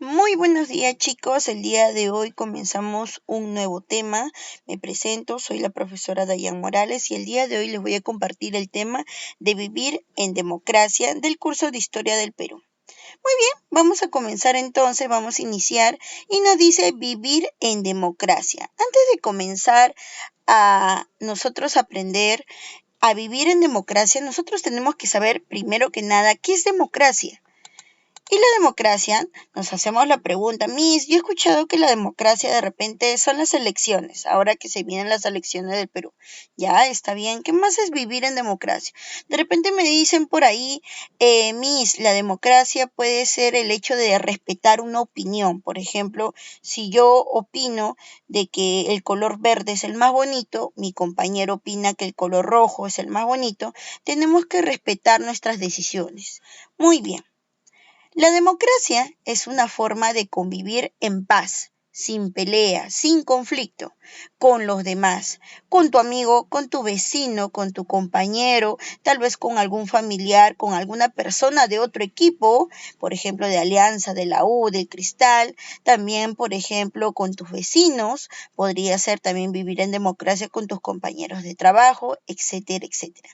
Muy buenos días chicos, el día de hoy comenzamos un nuevo tema. Me presento, soy la profesora Dayan Morales y el día de hoy les voy a compartir el tema de vivir en democracia del curso de Historia del Perú. Muy bien, vamos a comenzar entonces, vamos a iniciar y nos dice vivir en democracia. Antes de comenzar a nosotros aprender a vivir en democracia, nosotros tenemos que saber primero que nada qué es democracia. Y la democracia, nos hacemos la pregunta, Miss, yo he escuchado que la democracia de repente son las elecciones, ahora que se vienen las elecciones del Perú. Ya, está bien, ¿qué más es vivir en democracia? De repente me dicen por ahí, Miss, la democracia puede ser el hecho de respetar una opinión. Por ejemplo, si yo opino de que el color verde es el más bonito, mi compañero opina que el color rojo es el más bonito, tenemos que respetar nuestras decisiones. Muy bien. La democracia es una forma de convivir en paz, sin pelea, sin conflicto, con los demás, con tu amigo, con tu vecino, con tu compañero, tal vez con algún familiar, con alguna persona de otro equipo, por ejemplo, de Alianza, de la U, del Cristal, también, por ejemplo, con tus vecinos, podría ser también vivir en democracia con tus compañeros de trabajo, etcétera, etcétera.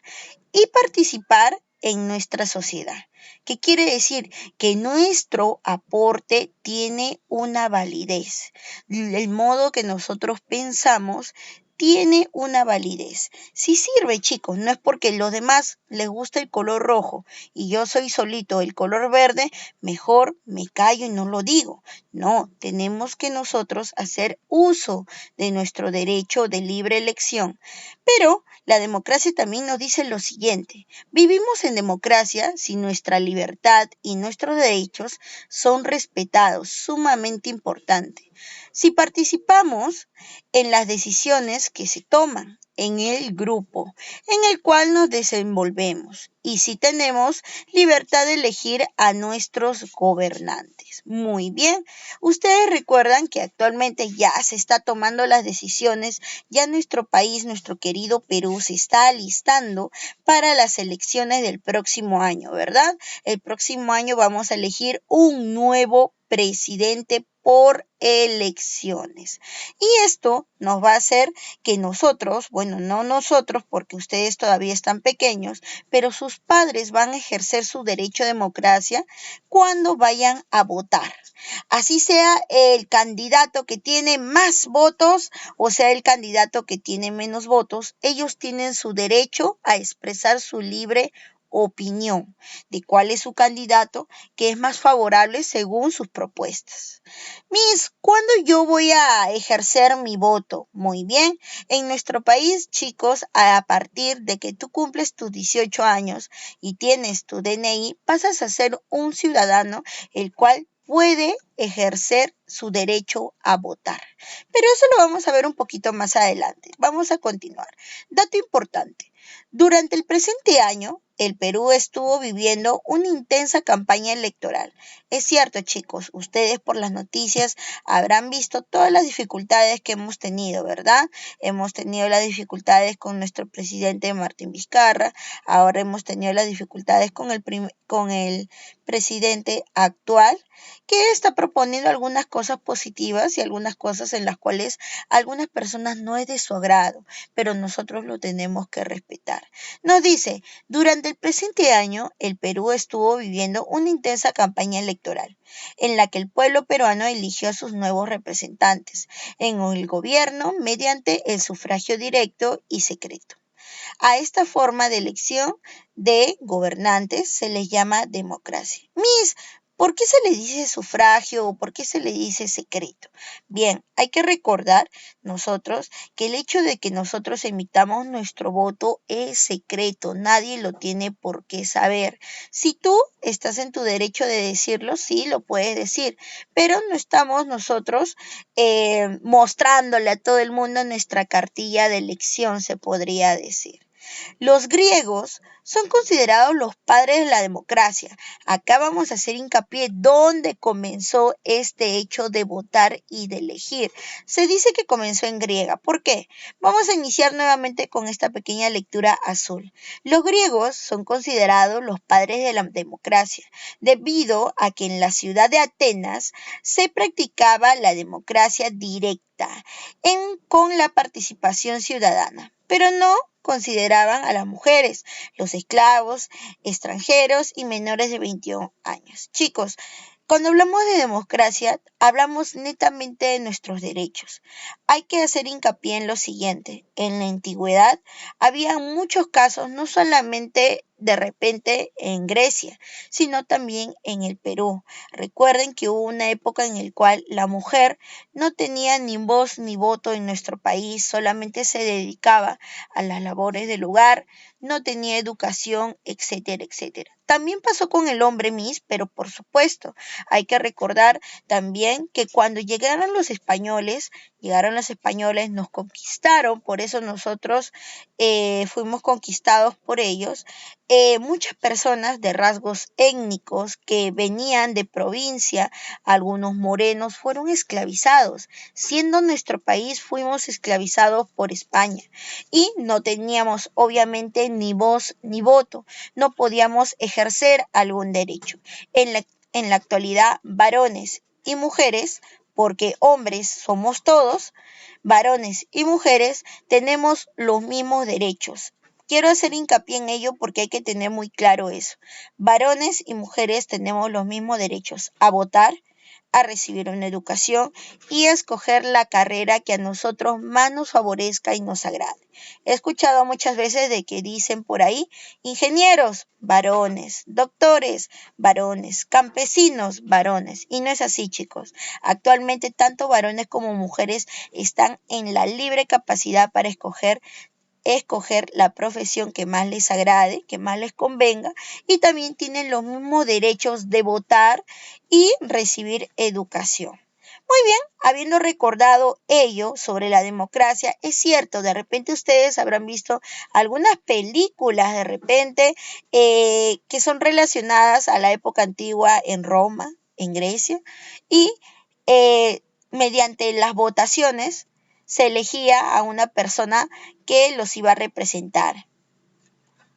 Y participar en nuestra sociedad. ¿Qué quiere decir? Que nuestro aporte tiene una validez. El modo que nosotros pensamos tiene una validez. Si sirve, chicos, no es porque los demás les gusta el color rojo y yo soy solito el color verde, mejor me callo y no lo digo. No, tenemos que nosotros hacer uso de nuestro derecho de libre elección. Pero la democracia también nos dice lo siguiente, vivimos en democracia si nuestra libertad y nuestros derechos son respetados, sumamente importante. Si participamos en las decisiones que se toman en el grupo en el cual nos desenvolvemos y si tenemos libertad de elegir a nuestros gobernantes. Muy bien, ustedes recuerdan que actualmente ya se está tomando las decisiones, ya nuestro país, nuestro querido Perú, se está alistando para las elecciones del próximo año, ¿verdad? El próximo año vamos a elegir un nuevo presidente por elecciones. Y esto nos va a hacer que nosotros, bueno, no nosotros porque ustedes todavía están pequeños, pero sus padres van a ejercer su derecho a democracia cuando vayan a votar. Así sea el candidato que tiene más votos o sea el candidato que tiene menos votos, ellos tienen su derecho a expresar su libre opinión de cuál es su candidato que es más favorable según sus propuestas. Miss, ¿cuándo yo voy a ejercer mi voto? Muy bien, en nuestro país, chicos, a partir de que tú cumples tus 18 años y tienes tu DNI, pasas a ser un ciudadano el cual puede ejercer su derecho a votar. Pero eso lo vamos a ver un poquito más adelante. Vamos a continuar. Dato importante. Durante el presente año, el Perú estuvo viviendo una intensa campaña electoral. Es cierto, chicos, ustedes por las noticias habrán visto todas las dificultades que hemos tenido, ¿verdad? Hemos tenido las dificultades con nuestro presidente Martín Vizcarra, ahora hemos tenido las dificultades con el presidente actual, que está proponiendo algunas cosas positivas y algunas cosas en las cuales a algunas personas no es de su agrado, pero nosotros lo tenemos que respetar. Nos dice, durante el presente año, el Perú estuvo viviendo una intensa campaña electoral, en la que el pueblo peruano eligió a sus nuevos representantes en el gobierno mediante el sufragio directo y secreto. A esta forma de elección de gobernantes se les llama democracia. Miss, ¿por qué se le dice sufragio o por qué se le dice secreto? Bien, hay que recordar nosotros que el hecho de que nosotros emitamos nuestro voto es secreto, nadie lo tiene por qué saber. Si tú estás en tu derecho de decirlo, sí, lo puedes decir, pero no estamos nosotros mostrándole a todo el mundo nuestra cartilla de elección, se podría decir. Los griegos son considerados los padres de la democracia. Acá vamos a hacer hincapié dónde comenzó este hecho de votar y de elegir. Se dice que comenzó en griega. ¿Por qué? Vamos a iniciar nuevamente con esta pequeña lectura azul. Los griegos son considerados los padres de la democracia, debido a que en la ciudad de Atenas se practicaba la democracia directa con la participación ciudadana, pero no consideraban a las mujeres, los esclavos, extranjeros y menores de 21 años. Chicos, cuando hablamos de democracia, hablamos netamente de nuestros derechos. Hay que hacer hincapié en lo siguiente. En la antigüedad había muchos casos, no solamente de repente en Grecia, sino también en el Perú. Recuerden que hubo una época en la cual la mujer no tenía ni voz ni voto en nuestro país, solamente se dedicaba a las labores del hogar, no tenía educación, etcétera, etcétera. También pasó con el hombre, Miss, pero por supuesto, hay que recordar también que cuando llegaron los españoles, nos conquistaron, por eso nosotros fuimos conquistados por ellos. Muchas personas de rasgos étnicos que venían de provincia, algunos morenos, fueron esclavizados. Siendo nuestro país, fuimos esclavizados por España y no teníamos obviamente ni voz ni voto, no podíamos ejercer algún derecho. En la actualidad, varones y mujeres, porque hombres somos todos, varones y mujeres tenemos los mismos derechos. Quiero hacer hincapié en ello porque hay que tener muy claro eso. Varones y mujeres tenemos los mismos derechos a votar, a recibir una educación y a escoger la carrera que a nosotros más nos favorezca y nos agrade. He escuchado muchas veces de que dicen por ahí, ingenieros, varones, doctores, varones, campesinos, varones. Y no es así, chicos. Actualmente tanto varones como mujeres están en la libre capacidad para escoger la profesión que más les agrade, que más les convenga, y también tienen los mismos derechos de votar y recibir educación. Muy bien, habiendo recordado ello sobre la democracia, es cierto, de repente ustedes habrán visto algunas películas de repente que son relacionadas a la época antigua en Roma, en Grecia, y eh, mediante las votaciones se elegía a una persona que los iba a representar.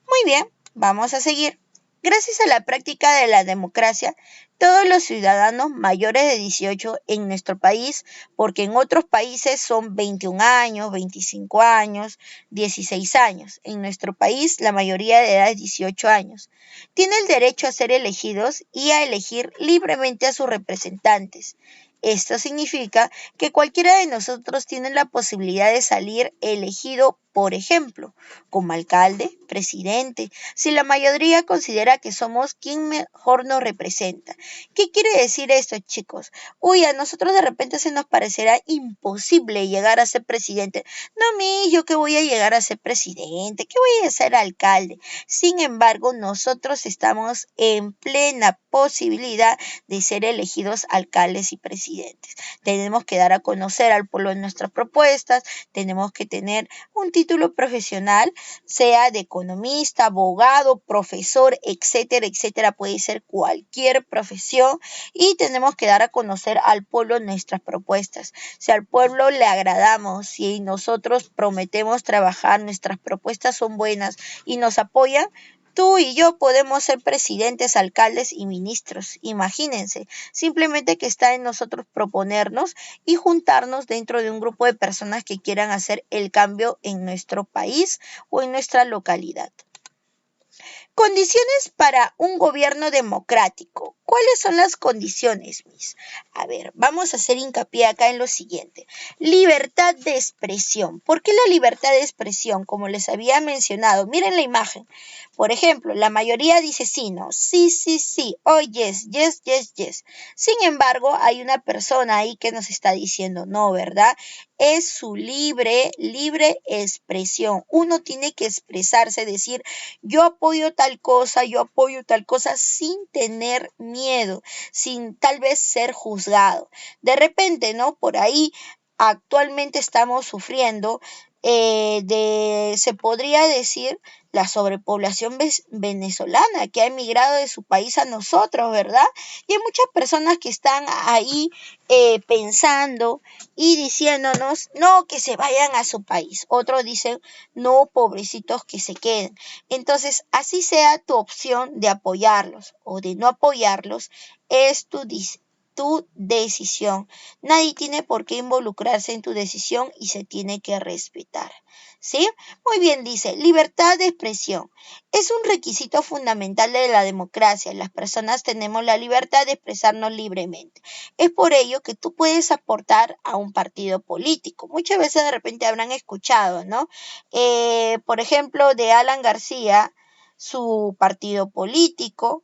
Muy bien, vamos a seguir. Gracias a la práctica de la democracia, todos los ciudadanos mayores de 18 en nuestro país, porque en otros países son 21 años, 25 años, 16 años. En nuestro país la mayoría de edad es 18 años. Tienen el derecho a ser elegidos y a elegir libremente a sus representantes. Esto significa que cualquiera de nosotros tiene la posibilidad de salir elegido, por ejemplo, como alcalde, presidente, si la mayoría considera que somos quien mejor nos representa. ¿Qué quiere decir esto, chicos? Uy, a nosotros de repente se nos parecerá imposible llegar a ser presidente. No, yo que voy a llegar a ser presidente, que voy a ser alcalde. Sin embargo, nosotros estamos en plena posibilidad de ser elegidos alcaldes y presidentes. Tenemos que dar a conocer al pueblo nuestras propuestas, tenemos que tener un título profesional, sea de economista, abogado, profesor, etcétera, etcétera, puede ser cualquier profesión y tenemos que dar a conocer al pueblo nuestras propuestas. Si al pueblo le agradamos, si nosotros prometemos trabajar, nuestras propuestas son buenas y nos apoyan, tú y yo podemos ser presidentes, alcaldes y ministros. Imagínense, simplemente que está en nosotros proponernos y juntarnos dentro de un grupo de personas que quieran hacer el cambio en nuestro país o en nuestra localidad. Condiciones para un gobierno democrático. ¿Cuáles son las condiciones, Miss? A ver, vamos a hacer hincapié acá en lo siguiente. Libertad de expresión. ¿Por qué la libertad de expresión? Como les había mencionado, miren la imagen. Por ejemplo, la mayoría dice sí, no, sí, sí, sí, oh, yes, yes, yes, yes. Sin embargo, hay una persona ahí que nos está diciendo no, ¿verdad? Es su libre expresión. Uno tiene que expresarse, decir, yo apoyo tal cosa sin tener miedo, sin tal vez ser juzgado. De repente, ¿no? Por ahí actualmente estamos sufriendo se podría decir, la sobrepoblación venezolana que ha emigrado de su país a nosotros, ¿verdad? Y hay muchas personas que están ahí pensando y diciéndonos, no, que se vayan a su país. Otros dicen, no, pobrecitos, que se queden. Entonces, así sea tu opción de apoyarlos o de no apoyarlos, es tu decisión. Nadie tiene por qué involucrarse en tu decisión y se tiene que respetar. ¿Sí? Muy bien, dice, libertad de expresión. Es un requisito fundamental de la democracia. Las personas tenemos la libertad de expresarnos libremente. Es por ello que tú puedes aportar a un partido político. Muchas veces de repente habrán escuchado, ¿no? Por ejemplo, de Alan García, su partido político,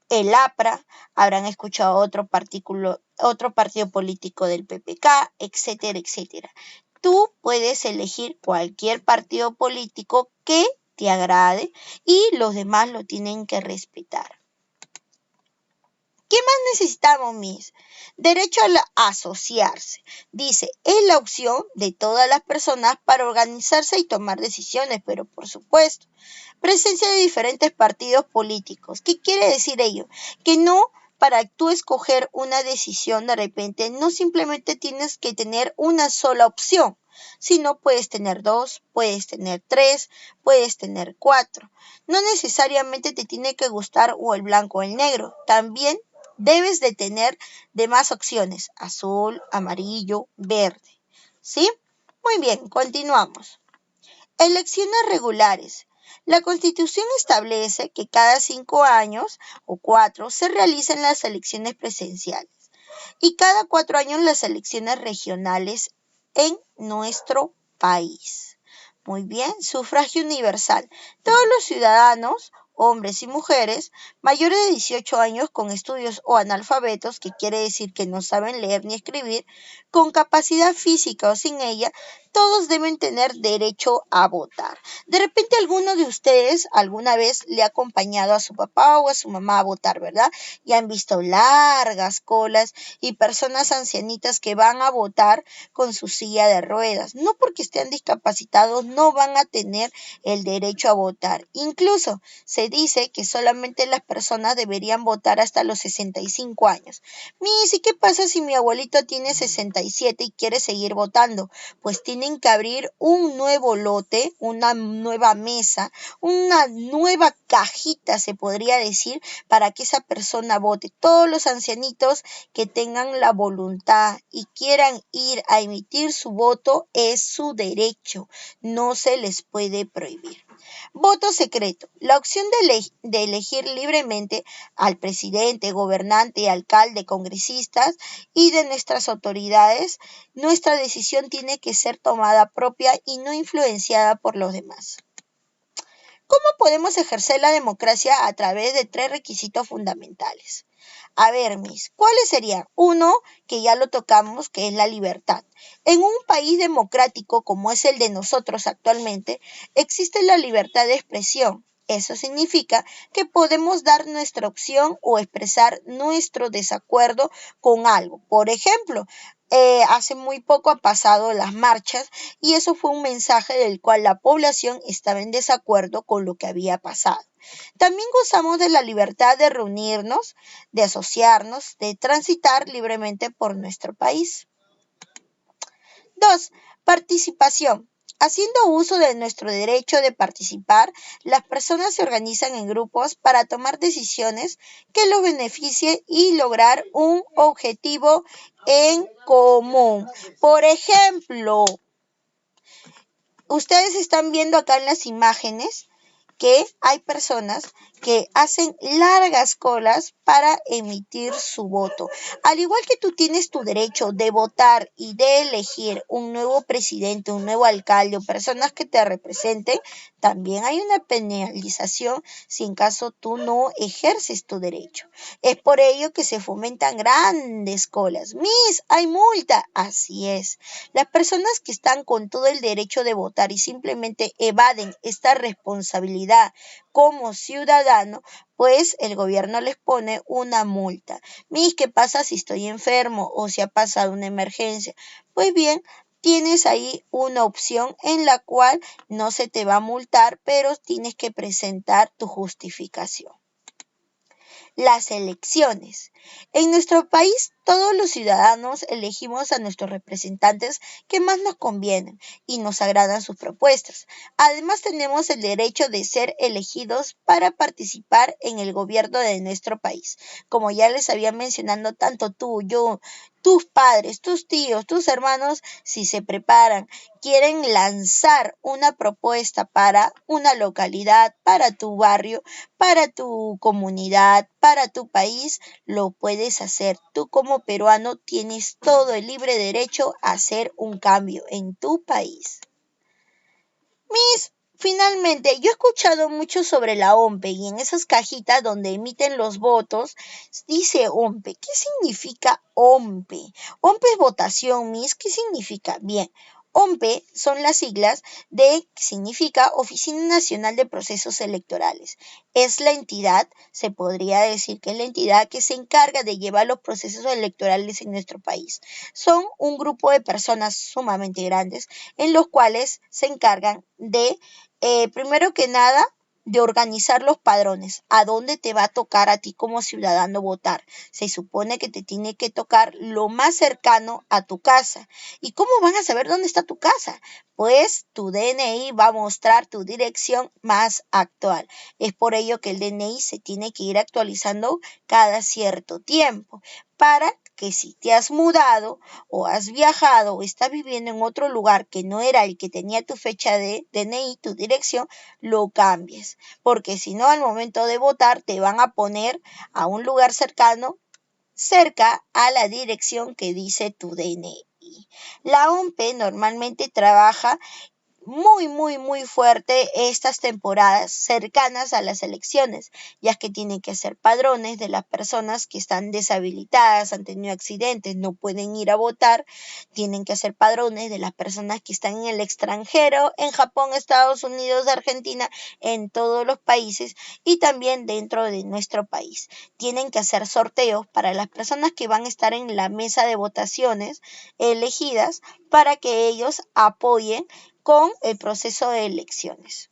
el APRA, habrán escuchado otro partido político del PPK, etcétera, etcétera. Tú puedes elegir cualquier partido político que te agrade y los demás lo tienen que respetar. ¿Qué más necesitamos, Miss? Derecho a asociarse. Dice, es la opción de todas las personas para organizarse y tomar decisiones, pero por supuesto, presencia de diferentes partidos políticos. ¿Qué quiere decir ello? Que no, para tú escoger una decisión de repente, no simplemente tienes que tener una sola opción, sino puedes tener dos, puedes tener tres, puedes tener cuatro. No necesariamente te tiene que gustar o el blanco o el negro. También debes de tener demás opciones, azul, amarillo, verde. ¿Sí? Muy bien, continuamos. Elecciones regulares. La Constitución establece que cada 5 años o 4 se realicen las elecciones presidenciales y cada 4 años las elecciones regionales en nuestro país. Muy bien, sufragio universal. Todos los ciudadanos, hombres y mujeres, mayores de 18 años con estudios o analfabetos, que quiere decir que no saben leer ni escribir, con capacidad física o sin ella, todos deben tener derecho a votar. De repente alguno de ustedes alguna vez le ha acompañado a su papá o a su mamá a votar, ¿verdad? Y han visto largas colas y personas ancianitas que van a votar con su silla de ruedas. No porque estén discapacitados, no van a tener el derecho a votar. Incluso se dice que solamente las personas deberían votar hasta los 65 años. ¿Y qué pasa si mi abuelito tiene 67 y quiere seguir votando? Pues tienen que abrir un nuevo lote, una nueva mesa, una nueva cajita, se podría decir, para que esa persona vote. Todos los ancianitos que tengan la voluntad y quieran ir a emitir su voto es su derecho, no se les puede prohibir. Voto secreto. La opción de elegir libremente al presidente, gobernante, alcalde, congresistas y de nuestras autoridades, nuestra decisión tiene que ser tomada propia y no influenciada por los demás. ¿Cómo podemos ejercer la democracia a través de 3 requisitos fundamentales? A ver, Miss, ¿cuáles serían? Uno, que ya lo tocamos, que es la libertad. En un país democrático como es el de nosotros actualmente, existe la libertad de expresión. Eso significa que podemos dar nuestra opción o expresar nuestro desacuerdo con algo. Por ejemplo, hace muy poco han pasado las marchas y eso fue un mensaje del cual la población estaba en desacuerdo con lo que había pasado. También gozamos de la libertad de reunirnos, de asociarnos, de transitar libremente por nuestro país. 2. Participación. Haciendo uso de nuestro derecho de participar, las personas se organizan en grupos para tomar decisiones que los beneficien y lograr un objetivo en común. Por ejemplo, ustedes están viendo acá en las imágenes que hay personas que hacen largas colas para emitir su voto. Al igual que tú tienes tu derecho de votar y de elegir un nuevo presidente, un nuevo alcalde o personas que te representen, también hay una penalización si en caso tú no ejerces tu derecho. Es por ello que se fomentan grandes colas. Miss, hay multa. Así es. Las personas que están con todo el derecho de votar y simplemente evaden esta responsabilidad como ciudadano, pues el gobierno les pone una multa. Mis, ¿qué pasa si estoy enfermo o si ha pasado una emergencia? Pues bien, tienes ahí una opción en la cual no se te va a multar, pero tienes que presentar tu justificación. Las elecciones. En nuestro país, todos los ciudadanos elegimos a nuestros representantes que más nos convienen y nos agradan sus propuestas. Además, tenemos el derecho de ser elegidos para participar en el gobierno de nuestro país. Como ya les había mencionado, tanto tú, yo, tus padres, tus tíos, tus hermanos, si se preparan, quieren lanzar una propuesta para una localidad, para tu barrio, para tu comunidad, para tu país, lo puedes hacer. Tú como peruano tienes todo el libre derecho a hacer un cambio en tu país. Finalmente, yo he escuchado mucho sobre la OMPE y en esas cajitas donde emiten los votos dice OMPE. ¿Qué significa OMPE? OMPE es votación, ¿Qué significa? Bien, OMPE son las siglas significa Oficina Nacional de Procesos Electorales. Es la entidad, se podría decir que es la entidad que se encarga de llevar los procesos electorales en nuestro país. Son un grupo de personas sumamente grandes en los cuales se encargan de primero que nada, de organizar los padrones, a dónde te va a tocar a ti como ciudadano votar. Se supone que te tiene que tocar lo más cercano a tu casa. ¿Y cómo van a saber dónde está tu casa? Pues tu DNI va a mostrar tu dirección más actual. Es por ello que el DNI se tiene que ir actualizando cada cierto tiempo para que si te has mudado o has viajado o estás viviendo en otro lugar que no era el que tenía tu fecha de DNI, tu dirección, lo cambies. Porque si no, al momento de votar te van a poner a un lugar cercano, cerca a la dirección que dice tu DNI. La OMPE normalmente trabaja muy fuerte estas temporadas cercanas a las elecciones, ya que tienen que hacer padrones de las personas que están deshabilitadas, han tenido accidentes, no pueden ir a votar, tienen que hacer padrones de las personas que están en el extranjero, en Japón, Estados Unidos, Argentina, en todos los países y también dentro de nuestro país. Tienen que hacer sorteos para las personas que van a estar en la mesa de votaciones elegidas para que ellos apoyen con el proceso de elecciones.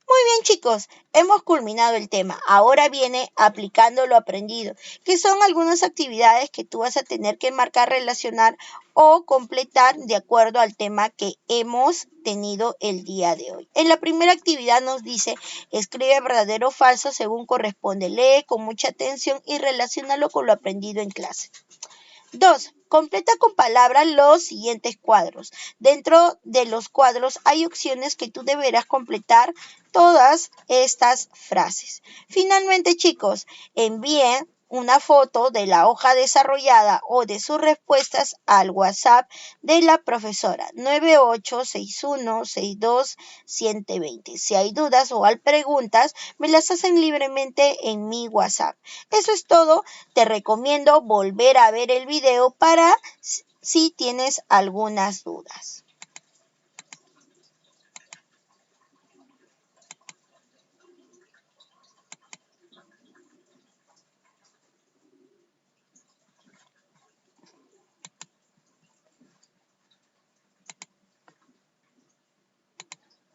Muy bien, chicos, hemos culminado el tema. Ahora viene aplicando lo aprendido, que son algunas actividades que tú vas a tener que marcar, relacionar o completar de acuerdo al tema que hemos tenido el día de hoy. En la primera actividad nos dice, escribe verdadero o falso según corresponde. Lee con mucha atención y relaciónalo con lo aprendido en clase. 2. Completa con palabras los siguientes cuadros. Dentro de los cuadros hay opciones que tú deberás completar todas estas frases. Finalmente, chicos, envíen una foto de la hoja desarrollada o de sus respuestas al WhatsApp de la profesora 986162-120. Si hay dudas o hay preguntas, me las hacen libremente en mi WhatsApp. Eso es todo. Te recomiendo volver a ver el video para si tienes algunas dudas.